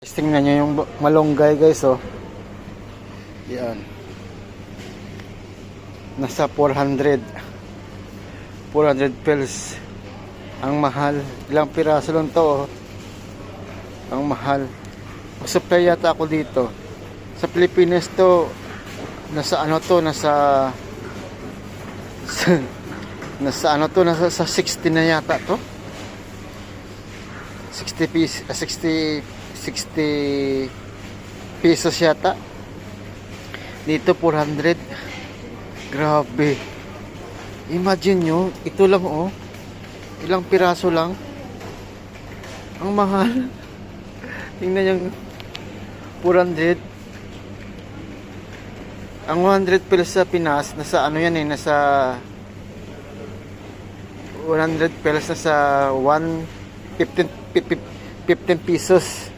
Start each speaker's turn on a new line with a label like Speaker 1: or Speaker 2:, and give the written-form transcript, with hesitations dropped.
Speaker 1: Tingnan nyo yung malunggay guys, oh. Yan. Nasa 400 pills. Ang mahal. Ilang piraso lang to, oh. Ang mahal. Mag-supply yata ako dito. Sa Pilipinas to, nasa ano to, nasa sa 60 na yata to. 60 pesos yata. Dito 400. Grabe. Imagine nyo, ito lang, oh. Ilang piraso lang. Ang mahal. Tingnan yung 400. Ang 100 pesos sa Pinas, nasa ano yan eh, nasa 100 pesos, nasa 15 pesos.